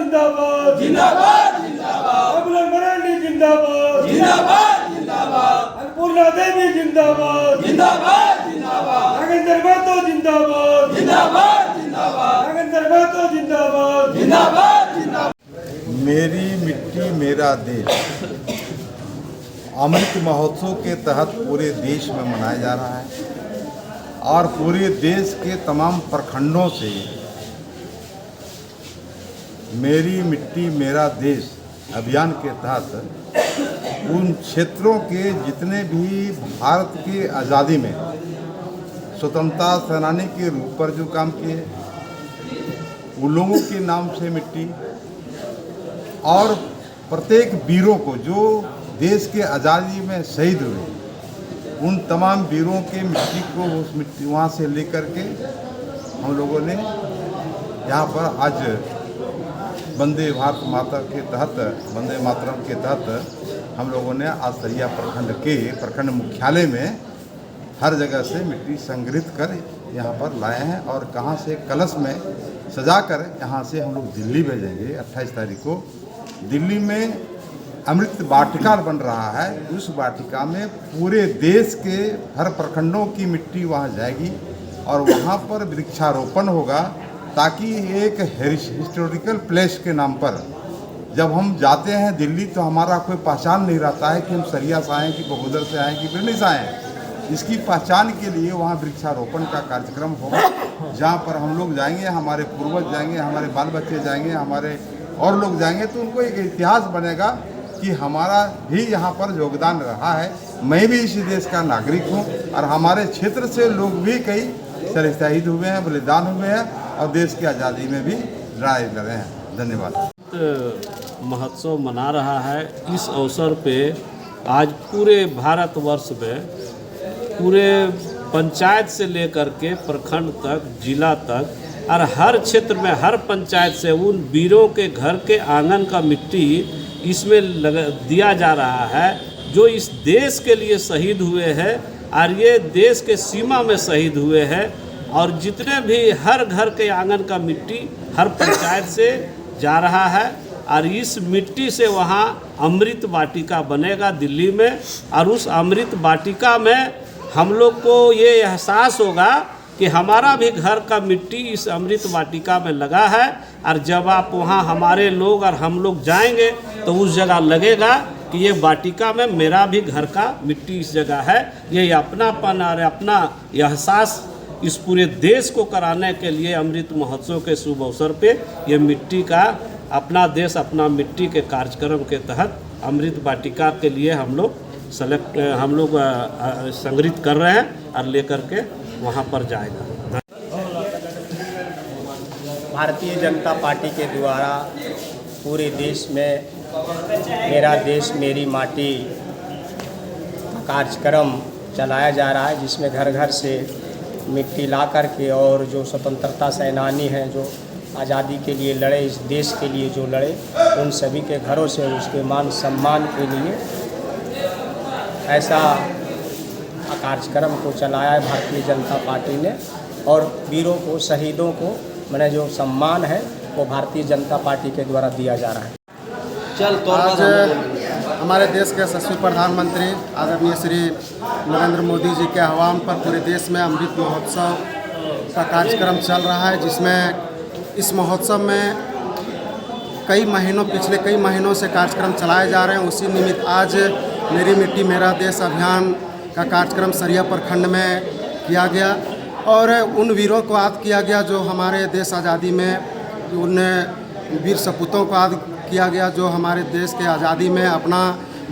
जिंदाबाद जिंदाबाद जिंदाबाद अबुल मरांडी जिंदाबाद जिंदाबाद जिंदाबाद अन्नपूर्णा देवी जिंदाबाद जिंदाबाद जिंदाबाद नागेंद्र महतो जिंदाबाद जिंदाबाद जिंदाबाद नागेंद्र महतो जिंदाबाद जिंदाबाद जिंदाबाद। मेरी मिट्टी मेरा देश अमृत महोत्सव के तहत पूरे देश में मनाया जा रहा है और पूरे देश के तमाम प्रखंडों से मेरी मिट्टी मेरा देश अभियान के तहत उन क्षेत्रों के जितने भी भारत की आज़ादी में स्वतंत्रता सेनानी के रूप पर जो काम किए उन लोगों के नाम से मिट्टी और प्रत्येक वीरों को जो देश के आज़ादी में शहीद हुए उन तमाम वीरों के मिट्टी को उस मिट्टी वहाँ से लेकर के हम लोगों ने यहाँ पर आज वंदे भारत माता के तहत वंदे मातरम के तहत हम लोगों ने आज सरिया प्रखंड के प्रखंड मुख्यालय में हर जगह से मिट्टी संग्रहित कर यहाँ पर लाए हैं और कहाँ से कलश में सजा कर यहाँ से हम लोग दिल्ली भेजेंगे। 28 तारीख को दिल्ली में अमृत वाटिका बन रहा है। उस वाटिका में पूरे देश के हर प्रखंडों की मिट्टी वहाँ जाएगी और वहाँ पर वृक्षारोपण होगा ताकि एक हिस्टोरिकल प्लेस के नाम पर जब हम जाते हैं दिल्ली तो हमारा कोई पहचान नहीं रहता है कि हम सरिया से आए कि बगोदर से आए कि बिरनी से आए हैं। इसकी पहचान के लिए वहाँ वृक्षारोपण का कार्यक्रम होगा जहाँ पर हम लोग जाएंगे, हमारे पूर्वज जाएंगे, हमारे बाल बच्चे जाएंगे, हमारे और लोग जाएंगे तो उनको एक इतिहास बनेगा कि हमारा भी यहाँ पर योगदान रहा है। मैं भी इसी देश का नागरिक हूँ और हमारे क्षेत्र से लोग भी कई शहीद हुए हैं, बलिदान हुए हैं और देश की आज़ादी में भी लड़ाई लड़े हैं। धन्यवाद। महोत्सव मना रहा है। इस अवसर पे आज पूरे भारतवर्ष में पूरे पंचायत से लेकर के प्रखंड तक, जिला तक और हर क्षेत्र में हर पंचायत से उन वीरों के घर के आंगन का मिट्टी इसमें दिया जा रहा है जो इस देश के लिए शहीद हुए हैं और ये देश के सीमा में शहीद हुए हैं। और जितने भी हर घर के आंगन का मिट्टी हर पंचायत से जा रहा है और इस मिट्टी से वहाँ अमृत वाटिका बनेगा दिल्ली में और उस अमृत वाटिका में हम लोग को ये एहसास होगा कि हमारा भी घर का मिट्टी इस अमृत वाटिका में लगा है और जब आप वहाँ हमारे लोग और हम लोग जाएंगे तो उस जगह लगेगा कि ये वाटिका में मेरा भी घर का मिट्टी इस जगह है। ये अपनापन और अपना एहसास इस पूरे देश को कराने के लिए अमृत महोत्सव के शुभ अवसर पे ये मिट्टी का अपना देश अपना मिट्टी के कार्यक्रम के तहत अमृत वाटिका के लिए हम लोग संग्रहित कर रहे हैं और लेकर के वहाँ पर जाएगा। भारतीय जनता पार्टी के द्वारा पूरे देश में मेरा देश मेरी माटी कार्यक्रम चलाया जा रहा है जिसमें घर घर से मिट्टी ला करके और जो स्वतंत्रता सेनानी हैं जो आज़ादी के लिए लड़े, इस देश के लिए जो लड़े, उन सभी के घरों से उसके मान सम्मान के लिए ऐसा कार्यक्रम को चलाया है भारतीय जनता पार्टी ने। और वीरों को, शहीदों को मैंने जो सम्मान है वो भारतीय जनता पार्टी के द्वारा दिया जा रहा है। आज हमारे देश के यशस्वी प्रधानमंत्री आदरणीय श्री नरेंद्र मोदी जी के आह्वान पर पूरे देश में अमृत महोत्सव का कार्यक्रम चल रहा है जिसमें इस महोत्सव में पिछले कई महीनों से कार्यक्रम चलाए जा रहे हैं। उसी निमित्त आज मेरी मिट्टी मेरा देश अभियान का कार्यक्रम सरिया प्रखंड में किया गया और उन वीरों को याद किया गया जो हमारे देश आज़ादी में उन वीर सपूतों को याद किया गया जो हमारे देश के आज़ादी में अपना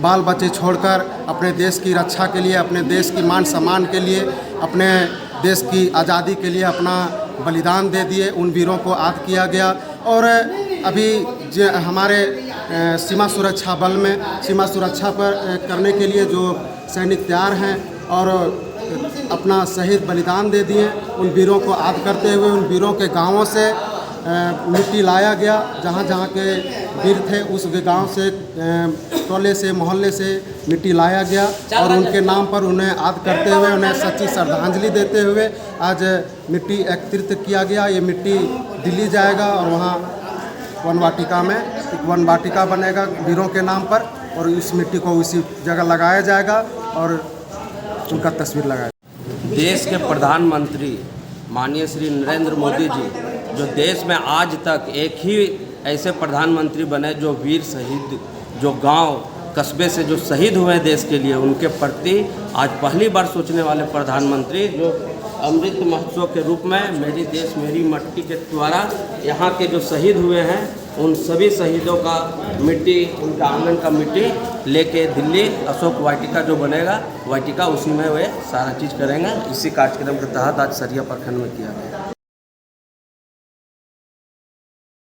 बाल बच्चे छोड़कर अपने देश की रक्षा के लिए, अपने देश की मान सम्मान के लिए, अपने देश की आज़ादी के लिए अपना बलिदान दे दिए। उन वीरों को याद किया गया और अभी हमारे सीमा सुरक्षा बल में सीमा सुरक्षा पर करने के लिए जो सैनिक तैयार हैं और अपना शहीद बलिदान दे दिए, उन वीरों को याद करते हुए उन वीरों के गांवों से मिट्टी लाया गया। जहाँ जहाँ के वीर थे उस गांव से, टोले से, मोहल्ले से मिट्टी लाया गया और उनके नाम पर उन्हें याद करते हुए उन्हें सच्ची श्रद्धांजलि देते हुए आज मिट्टी एकत्रित किया गया। ये मिट्टी दिल्ली जाएगा और वहाँ वन वाटिका में एक वन वाटिका बनेगा वीरों के नाम पर, और इस मिट्टी को उसी जगह लगाया जाएगा और उनका तस्वीर लगाया। देश के प्रधानमंत्री माननीय श्री नरेंद्र मोदी जी, जो देश में आज तक एक ही ऐसे प्रधानमंत्री बने जो वीर शहीद, जो गांव कस्बे से जो शहीद हुए देश के लिए, उनके प्रति आज पहली बार सोचने वाले प्रधानमंत्री, जो अमृत महोत्सव के रूप में मेरी देश मेरी मट्टी के द्वारा यहाँ के जो शहीद हुए हैं उन सभी शहीदों का मिट्टी, उनका आंगन का मिट्टी लेके दिल्ली अशोक वाटिका जो बनेगा वाटिका, उसी में वे सारा चीज़ करेंगे। इसी कार्यक्रम के तहत आज सरिया प्रखंड में किया गया।